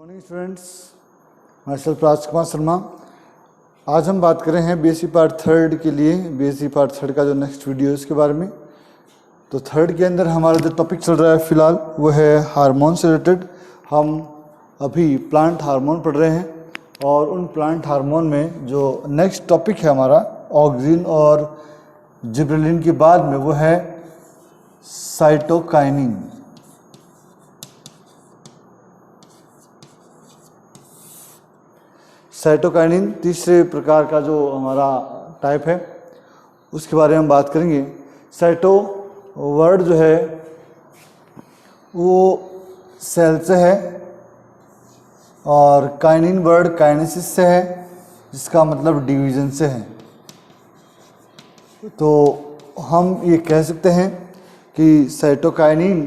Morning students, my self Rajkumar Sharma. आज हम बात कर रहे हैं बीएससी पार्ट थर्ड के लिए, बीएससी पार्ट थर्ड का जो नेक्स्ट वीडियो है उसके बारे में। तो थर्ड के अंदर हमारा जो टॉपिक चल रहा है फिलहाल वो है हार्मोन से रिलेटेड। हम अभी प्लांट हार्मोन पढ़ रहे हैं और उन प्लांट हार्मोन में जो नेक्स्ट टॉपिक है हमारा ऑक्सिन और जिबरेलिन के बाद में वो है साइटोकाइनिन। साइटोकाइनिन तीसरे प्रकार का जो हमारा टाइप है उसके बारे में हम बात करेंगे। साइटो वर्ड जो है वो सेल से है और काइनिन वर्ड काइनेसिस से है जिसका मतलब डिवीजन से है। तो हम ये कह सकते हैं कि cytokinin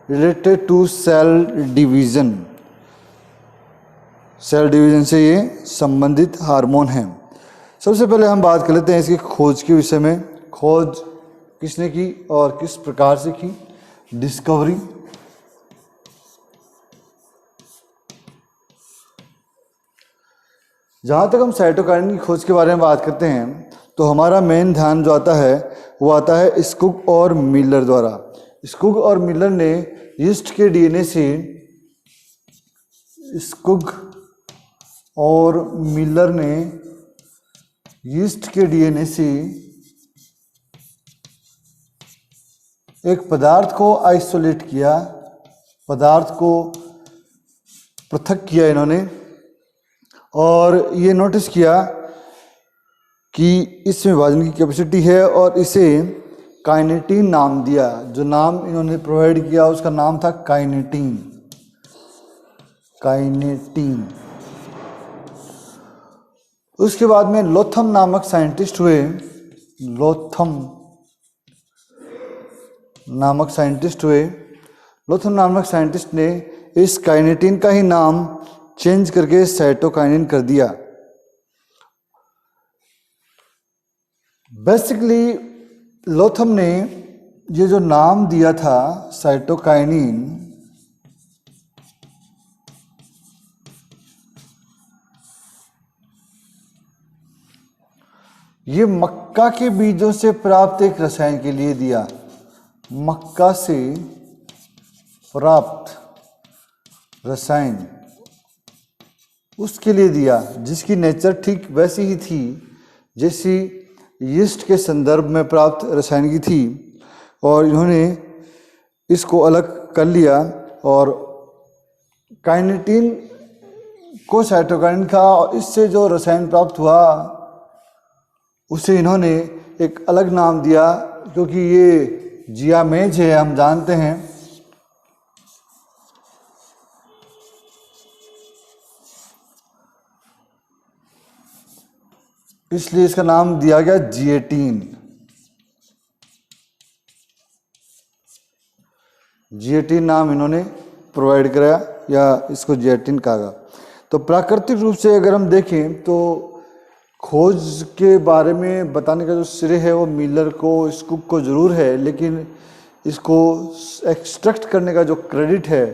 related to cell division, cell division से ये संबंधित हार्मोन है। सबसे पहले हम बात कर लेते हैं इसकी खोज के विषय में। खोज किसने की और किस प्रकार से की? डिस्कवरी। जहाँ तक हम साइटोकाइनिन की खोज के बारे में बात करते हैं तो हमारा मेन ध्यान जो आता है वो आता है स्कुग और मिलर द्वारा। स्कुग और मिलर ने यीस्ट के डीएनए से स्कुग और मिलर ने यीस्ट के डीएनए से एक पदार्थ को आइसोलेट किया, पदार्थ को पृथक किया इन्होंने, और ये नोटिस किया कि इसमें विभाजन की कैपेसिटी है और इसे काइनेटीन नाम दिया। जो नाम इन्होंने प्रोवाइड किया उसका नाम था काइनेटीन। काइनेटीन। उसके बाद में लोथम नामक साइंटिस्ट हुए। लोथम नामक साइंटिस्ट ने इस काइनेटीन का ही नाम चेंज करके साइटोकाइनिन कर दिया। बेसिकली लोथम ने ये जो नाम दिया था साइटोकाइनिन, ये मक्का के बीजों से प्राप्त एक रसायन के लिए दिया। मक्का से प्राप्त रसायन उसके लिए दिया जिसकी नेचर ठीक वैसी ही थी जैसी यीस्ट के संदर्भ में प्राप्त रसायन की थी, और इन्होंने इसको अलग कर लिया और काइनेटीन को साइटोकाइनिन का, और इससे जो रसायन प्राप्त हुआ उसे इन्होंने एक अलग नाम दिया क्योंकि ये जियामेज है, हम जानते हैं। इसलिए इसका नाम दिया गया जिएटीन। जिएटीन नाम इन्होंने प्रोवाइड कराया या इसको जिएटीन कहा गया। तो प्राकृतिक रूप से अगर हम देखें तो खोज के बारे में बताने का जो श्रेय है वो मिलर को, स्कुग को ज़रूर है, लेकिन इसको एक्सट्रैक्ट करने का जो क्रेडिट है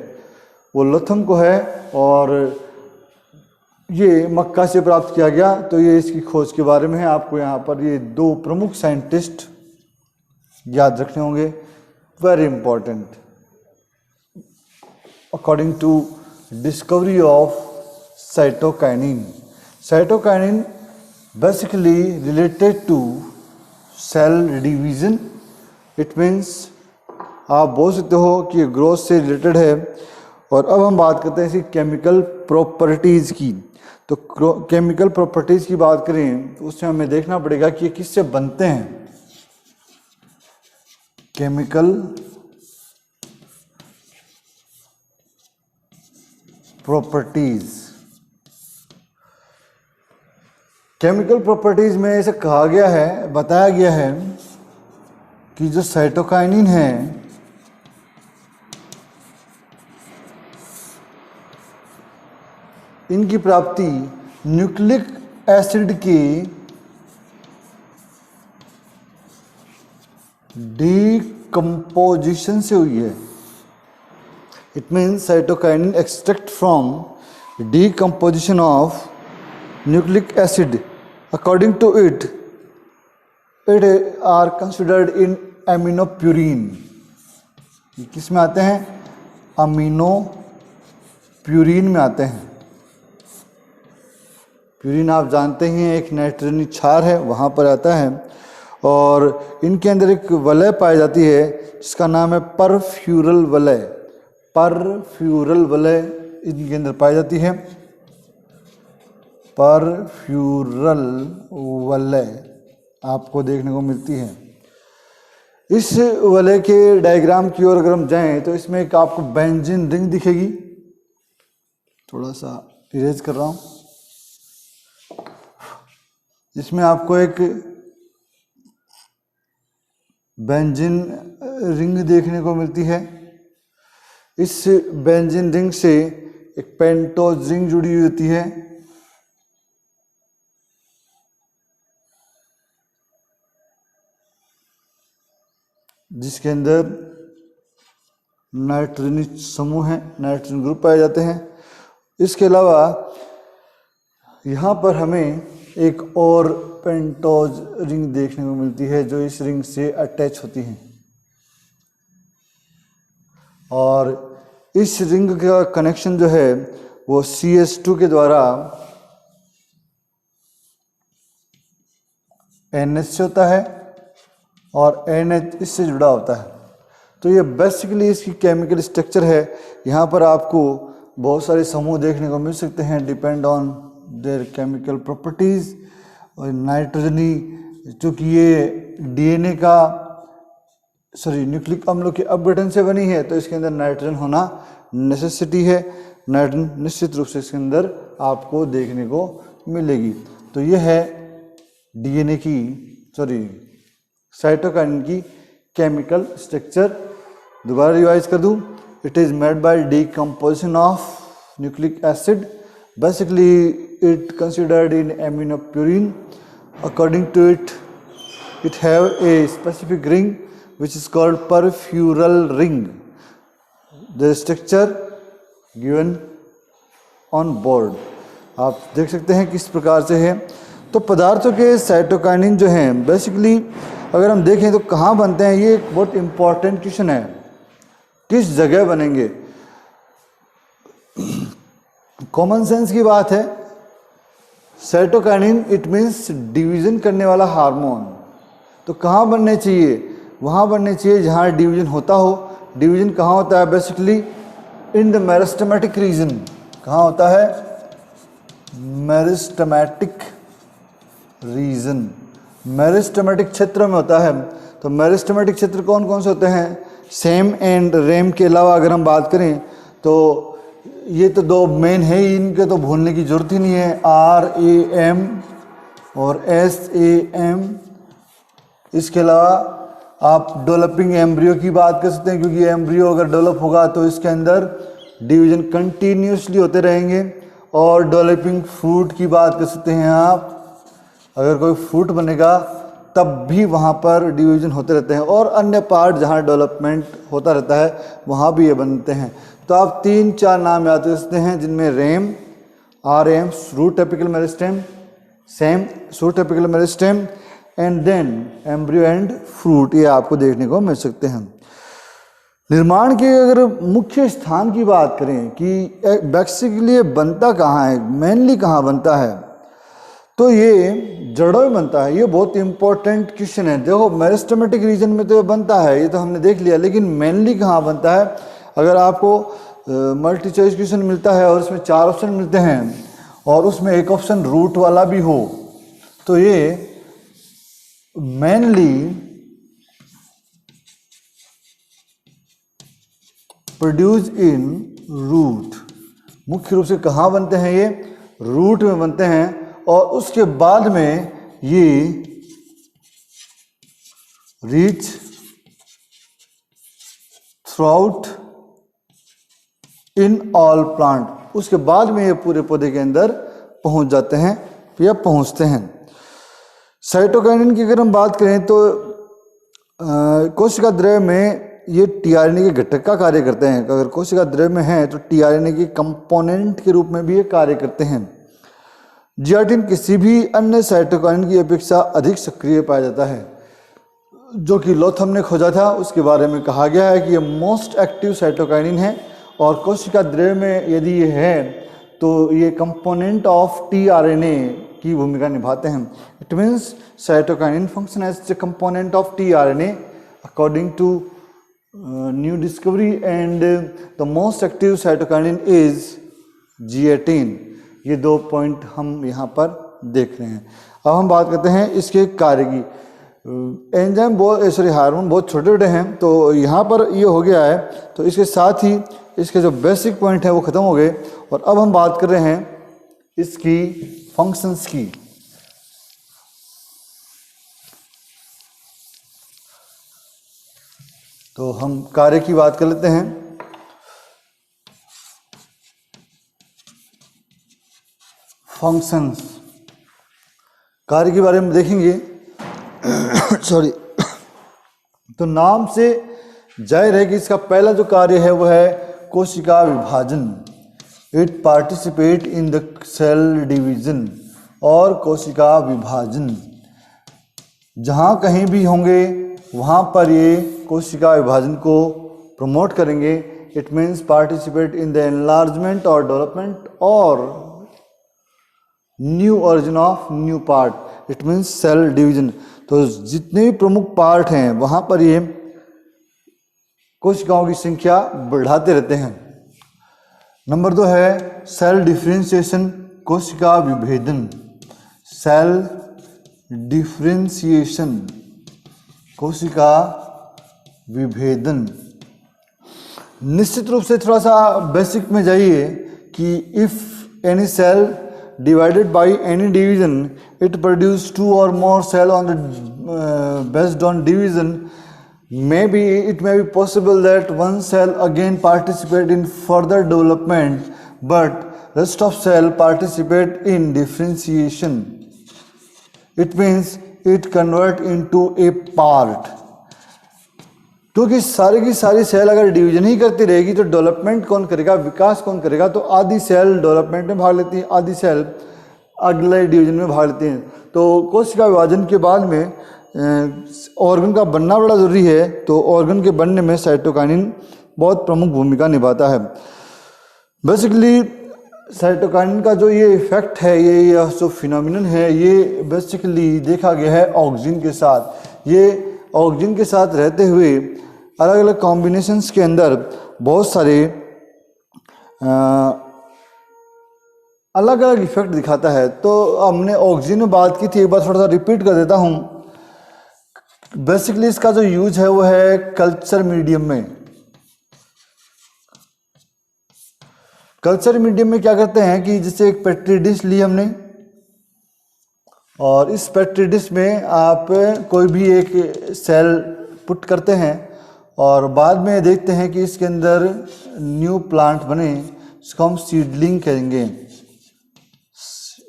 वो लोथम को है और ये मक्का से प्राप्त किया गया। तो ये इसकी खोज के बारे में है। आपको यहाँ पर ये दो प्रमुख साइंटिस्ट याद रखने होंगे, very important. According to discovery of cytokinin, cytokinin basically related to cell division. It means आप बोल सकते हो कि ये ग्रोथ से रिलेटेड है। और अब हम बात करते हैं इसकी केमिकल प्रॉपर्टीज़ की। तो केमिकल प्रॉपर्टीज़ की बात करें तो उसमें हमें देखना पड़ेगा कि ये किससे बनते हैं। केमिकल प्रॉपर्टीज़, केमिकल प्रॉपर्टीज़ में ऐसे कहा गया है, बताया गया है कि जो साइटोकाइनिन है इनकी प्राप्ति न्यूक्लिक एसिड के डीकम्पोजिशन से हुई है। It means cytokinin extract from decomposition of nucleic acid. According to it are considered in aminopurine. ये किस में आते हैं? अमीनोप्यूरिन में आते हैं। प्यूरिन आप जानते ही हैं, एक नाइट्रोजनी क्षार है, वहाँ पर आता है। और इनके अंदर एक वलय पाई जाती है जिसका नाम है परफ्यूरल वलय। परफ्यूरल वलय इनके अंदर पाई जाती है। परफ्यूरल वलय आपको देखने को मिलती है। इस वलय के डायग्राम की ओर अगर हम जाएं तो इसमें एक आपको बेंजीन रिंग दिखेगी। थोड़ा सा इरेज कर रहा हूं। इसमें आपको एक बेंजीन रिंग देखने को मिलती है। इस बेंजीन रिंग से एक पेंटोज रिंग जुड़ी हुई होती है। जिसके अंदर नाइट्रोजनी समूह है, नाइट्रोजन ग्रुप पाए जाते हैं। इसके अलावा यहाँ पर हमें एक और पेंटोज रिंग देखने को मिलती है जो इस रिंग से अटैच होती है। और इस रिंग का कनेक्शन जो है वो CH2 के द्वारा NH से होता है और NH इससे जुड़ा होता है। तो ये बेसिकली इसकी केमिकल स्ट्रक्चर है। यहाँ पर आपको बहुत सारे समूह देखने को मिल सकते हैं, depend on their chemical properties. और नाइट्रोजनी, चूँकि ये DNA का न्यूक्लिक अम्लों के अपघटन से बनी है तो इसके अंदर नाइट्रोजन होना नेसेसिटी है। नाइट्रोजन निश्चित रूप से इसके अंदर आपको देखने को मिलेगी। तो ये है DNA की साइटोकाइनिन की केमिकल स्ट्रक्चर। दोबारा रिवाइज कर दूं, it is made by decomposition of nucleic acid. Basically it considered in aminopurine. According to it have a specific ring which is called perfural ring. The structure given on board. आप देख सकते हैं किस प्रकार से है। तो पदार्थों के साइटोकाइनिन जो हैं बेसिकली अगर हम देखें तो कहाँ बनते हैं, ये एक बहुत इम्पॉर्टेंट क्वेश्चन है। किस जगह बनेंगे? कॉमन सेंस की बात है, साइटोकाइनिन इट मीन्स डिवीजन करने वाला हार्मोन। तो कहाँ बनने चाहिए? वहाँ बनने चाहिए जहाँ डिवीजन होता हो। डिवीजन कहाँ होता है? Basically in the meristematic reason. कहाँ होता है? मेरिस्टेमेटिक रीजन, मेरिस्टेमेटिक क्षेत्र में होता है। तो मेरिस्टेमेटिक क्षेत्र कौन कौन से होते हैं? सेम एंड रेम के अलावा अगर हम बात करें तो ये तो दो मेन है, इनके तो भूलने की जरूरत ही नहीं है, RAM और SAM। इसके अलावा आप डेवलपिंग एम्ब्रियो की बात कर सकते हैं, क्योंकि एम्ब्रियो अगर डेवलप होगा तो इसके अंदर डिवीजन कंटिन्यूसली होते रहेंगे। और डेवलपिंग फ्रूट की बात कर सकते हैं आप, अगर कोई फ्रूट बनेगा तब भी वहाँ पर डिवीजन होते रहते हैं। और अन्य पार्ट जहाँ डेवलपमेंट होता रहता है वहाँ भी ये बनते हैं। तो आप 3-4 नाम याद कर सकते हैं जिनमें RAM, RM root apical meristem, same root apical meristem and then embryo and fruit, ये आपको देखने को मिल सकते हैं। निर्माण के अगर मुख्य स्थान की बात करें कि बेसिकली बनता कहाँ है, मेनली कहाँ बनता है, तो ये जड़ों में बनता है। ये बहुत इंपॉर्टेंट क्वेश्चन है। देखो मेरिस्टेमेटिक रीजन में तो ये बनता है, ये तो हमने देख लिया, लेकिन मेनली कहाँ बनता है? अगर आपको मल्टी चॉइस क्वेश्चन मिलता है और उसमें 4 ऑप्शन मिलते हैं और उसमें एक ऑप्शन रूट वाला भी हो, तो ये मेनली प्रोड्यूस इन रूट। मुख्य रूप से कहाँ बनते हैं? ये रूट में बनते हैं। और उसके बाद में ये reach throughout in all plant. उसके बाद में ये पूरे पौधे के अंदर पहुंच जाते हैं या पहुंचते हैं। साइटोकाइनिन की अगर हम बात करें तो कोशिका द्रव्य में ये टीआरएनए के घटक का कार्य करते हैं। अगर कोशिका द्रव्य में है तो टीआरएनए के कंपोनेंट के रूप में भी ये कार्य करते हैं। जियाटिन किसी भी अन्य साइटोकाइनिन की अपेक्षा अधिक सक्रिय पाया जाता है। जो कि लोथम ने खोजा था उसके बारे में कहा गया है कि ये मोस्ट एक्टिव साइटोकाइनिन है और कोशिका द्रव्य में यदि ये है तो ये कंपोनेंट ऑफ टीआरएनए की भूमिका निभाते हैं। It means cytokinin function as the component of tRNA according to new discovery and the most active cytokinin is G18। ये 2 पॉइंट हम यहाँ पर देख रहे हैं। अब हम बात करते हैं इसके कार्य की। एंजाइम हार्मोन बहुत छोटे छोटे हैं, तो यहाँ पर ये हो गया है। तो इसके साथ ही इसके जो बेसिक पॉइंट है वो ख़त्म हो गए और अब हम बात कर रहे हैं इसकी फंक्शंस की। तो हम कार्य की बात कर लेते हैं। फंक्शंस कार्य के बारे में देखेंगे। सॉरी। तो नाम से जाहिर है कि इसका पहला जो कार्य है वो है कोशिका विभाजन। It participate in the cell division और कोशिका विभाजन जहाँ कहीं भी होंगे वहाँ पर ये कोशिका विभाजन को प्रमोट करेंगे। It means participate in the enlargement और डेवलपमेंट और new origin of new part. It means cell division. तो जितने भी प्रमुख पार्ट हैं वहाँ पर ये कोशिकाओं की संख्या बढ़ाते रहते हैं। नंबर 2 है सेल डिफरेंशिएशन, कोशिका विभेदन। सेल डिफरेंशिएशन, कोशिका विभेदन। निश्चित रूप से थोड़ा सा बेसिक में जाइए कि if any cell divided by any division it produce 2 or more cell on the based on division. Maybe it may be possible that one cell again participate in further development but rest of cell participate in differentiation. It means it convert into a part. क्योंकि सारी की सारी cell अगर division ही करती रहेगी तो development कौन करेगा, विकास कौन करेगा। तो आधी सेल डेवलपमेंट में भाग लेती है, आधी सेल अगले डिवीजन में भाग लेती हैं। तो कोशिका विभाजन के बाद में ऑर्गन का बनना बड़ा ज़रूरी है। तो ऑर्गन के बनने में साइटोकाइनिन बहुत प्रमुख भूमिका निभाता है। बेसिकली साइटोकाइनिन का जो ये इफेक्ट है, ये जो फिनोमिनन है, ये बेसिकली देखा गया है ऑक्सीजन के साथ। ये ऑक्सीजन के साथ रहते हुए अलग अलग कॉम्बिनेशंस के अंदर बहुत सारे अलग अलग इफेक्ट दिखाता है। तो हमने ऑक्सीजन में बात की थी, एक बार थोड़ा सा रिपीट कर देता हूँ। बेसिकली इसका जो यूज है वो है कल्चर मीडियम में। कल्चर मीडियम में क्या करते हैं कि जैसे एक पेट्री डिश ली हमने और इस पेट्री डिश में आप कोई भी एक सेल पुट करते हैं और बाद में देखते हैं कि इसके अंदर न्यू प्लांट बने, इसको हम सीडलिंग कहेंगे।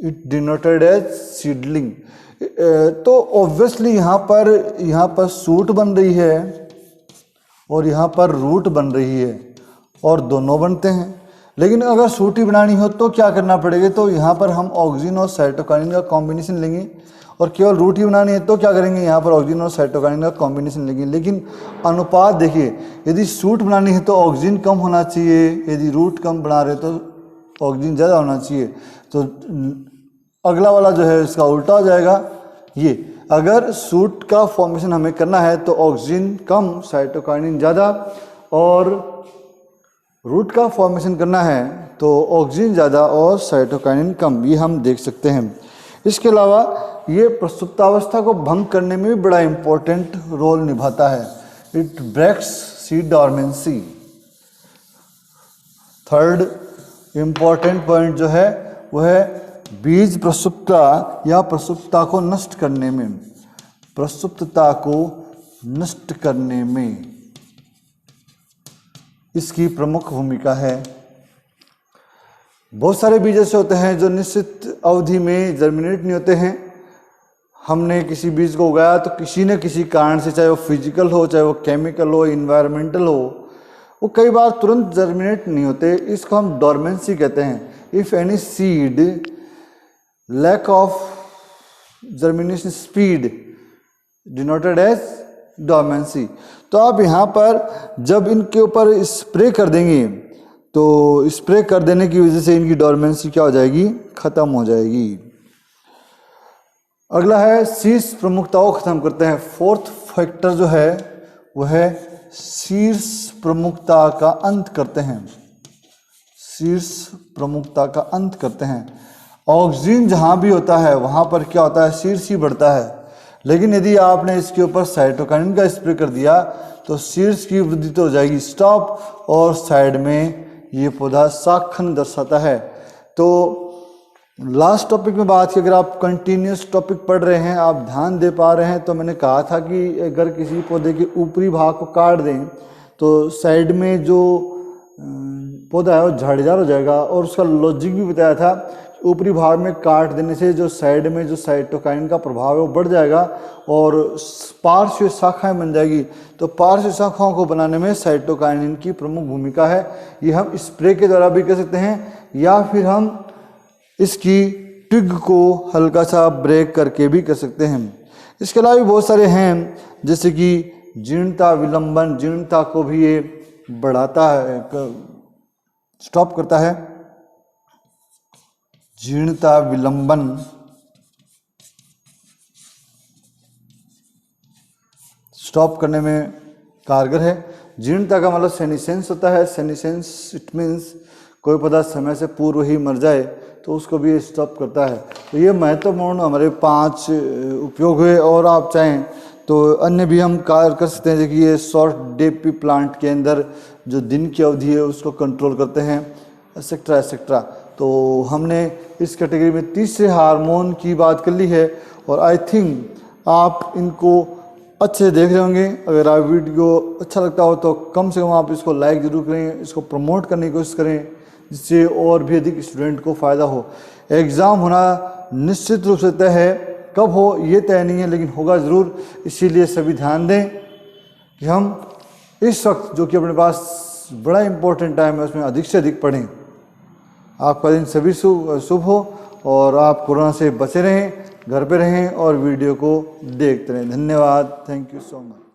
It denoted as seedling. तो ऑब्वियसली यहाँ पर सूट बन रही है और यहाँ पर रूट बन रही है और दोनों बनते हैं। लेकिन अगर सूट ही बनानी हो तो क्या करना पड़ेगा, तो यहाँ पर हम ऑक्सीजन और साइटोकाइनिन का कॉम्बिनेशन लेंगे और केवल रूट ही बनानी है तो क्या करेंगे, यहाँ पर ऑक्सीजन और साइटोकाइनिन का कॉम्बिनेशन लेंगे। लेकिन अनुपात देखिए, यदि सूट बनानी है तो ऑक्सीजन कम होना चाहिए, यदि रूट कम बना रहे तो ऑक्सीजन ज़्यादा होना चाहिए। तो अगला वाला जो है इसका उल्टा हो जाएगा। ये अगर सूट का फॉर्मेशन हमें करना है तो ऑक्सीजन कम साइटोकाइनिन ज़्यादा, और रूट का फॉर्मेशन करना है तो ऑक्सीजन ज़्यादा और साइटोकाइनिन कम। ये हम देख सकते हैं। इसके अलावा ये प्रसुप्तावस्था को भंग करने में भी बड़ा इम्पोर्टेंट रोल निभाता है। It breaks seed dormancy. Third important point जो है वो है बीज प्रसुप्ता या प्रसुप्ता को नष्ट करने में। प्रसुप्तता को नष्ट करने में इसकी प्रमुख भूमिका है। बहुत सारे बीज ऐसे होते हैं जो निश्चित अवधि में जर्मिनेट नहीं होते हैं। हमने किसी बीज को उगाया तो किसी न किसी कारण से, चाहे वो फिजिकल हो, चाहे वो केमिकल हो, इन्वायरमेंटल हो, वो कई बार तुरंत जर्मिनेट नहीं होते। इसको हम डोरमेंसी कहते हैं। If any seed lack of germination speed denoted as dormancy. तो आप यहाँ पर जब इनके ऊपर स्प्रे कर देंगे तो स्प्रे कर देने की वजह से इनकी डोरमेंसी क्या हो जाएगी, ख़त्म हो जाएगी। अगला है शीर्ष प्रमुखता को ख़त्म करते हैं। फोर्थ फैक्टर जो है वह है शीर्ष प्रमुखता का अंत करते हैं। शीर्ष प्रमुखता का अंत करते हैं। ऑक्सीजन जहाँ भी होता है वहाँ पर क्या होता है, शीर्ष ही बढ़ता है। लेकिन यदि आपने इसके ऊपर साइटोकाइनिन का स्प्रे कर दिया तो शीर्ष की वृद्धि तो हो जाएगी स्टॉप, और साइड में ये पौधा शाखन दर्शाता है। तो लास्ट टॉपिक में बात की, अगर आप कंटिन्यूस टॉपिक पढ़ रहे हैं, आप ध्यान दे पा रहे हैं, तो मैंने कहा था कि अगर किसी पौधे के ऊपरी भाग को काट दें तो साइड में जो पौधा है वो झाड़ीदार हो जाएगा। और उसका लॉजिक भी बताया था, ऊपरी भाग में काट देने से जो साइड में जो साइटोकाइनिन का प्रभाव है वो बढ़ जाएगा और पार्श्व शाखाएं बन जाएगी। तो पार्श्व शाखाओं को बनाने में साइटोकाइनिन की प्रमुख भूमिका है। ये हम स्प्रे के द्वारा भी कर सकते हैं या फिर हम इसकी ट्विग को हल्का सा ब्रेक करके भी कर सकते हैं। इसके अलावा भी बहुत सारे हैं, जैसे कि जीर्णता विलंबन, जीर्णता को भी ये बढ़ाता है, स्टॉप करता है। जीर्णता विलंबन स्टॉप करने में कारगर है। जीर्णता का मतलब सेनिसेंस होता है। सेनिसेंस इट मीन्स कोई पदार्थ समय से पूर्व ही मर जाए तो उसको भी स्टॉप करता है। तो ये महत्वपूर्ण हमारे 5 उपयोग हुए, और आप चाहें तो अन्य भी हम कार्य कर सकते हैं। जैसे कि ये शॉर्ट डेपी प्लांट के अंदर जो दिन की अवधि है उसको कंट्रोल करते हैं, एक्सेट्रा एक्सेट्रा। तो हमने इस कैटेगरी में तीसरे हार्मोन की बात कर ली है, और आई थिंक आप इनको अच्छे देख रहे होंगे। अगर आप वीडियो अच्छा लगता हो तो कम से कम आप इसको लाइक ज़रूर करें, इसको प्रमोट करने की कोशिश करें, जिससे और भी अधिक स्टूडेंट को फ़ायदा हो। एग्ज़ाम होना निश्चित रूप से तय है, कब हो ये तय नहीं है, लेकिन होगा ज़रूर। इसीलिए सभी ध्यान दें कि हम इस वक्त जो कि अपने पास बड़ा इम्पोर्टेंट टाइम है उसमें अधिक से अधिक पढ़ें। आपका दिन सभी शुभ हो और आप कोरोना से बचे रहें, घर पे रहें और वीडियो को देखते रहें। धन्यवाद। Thank you so much.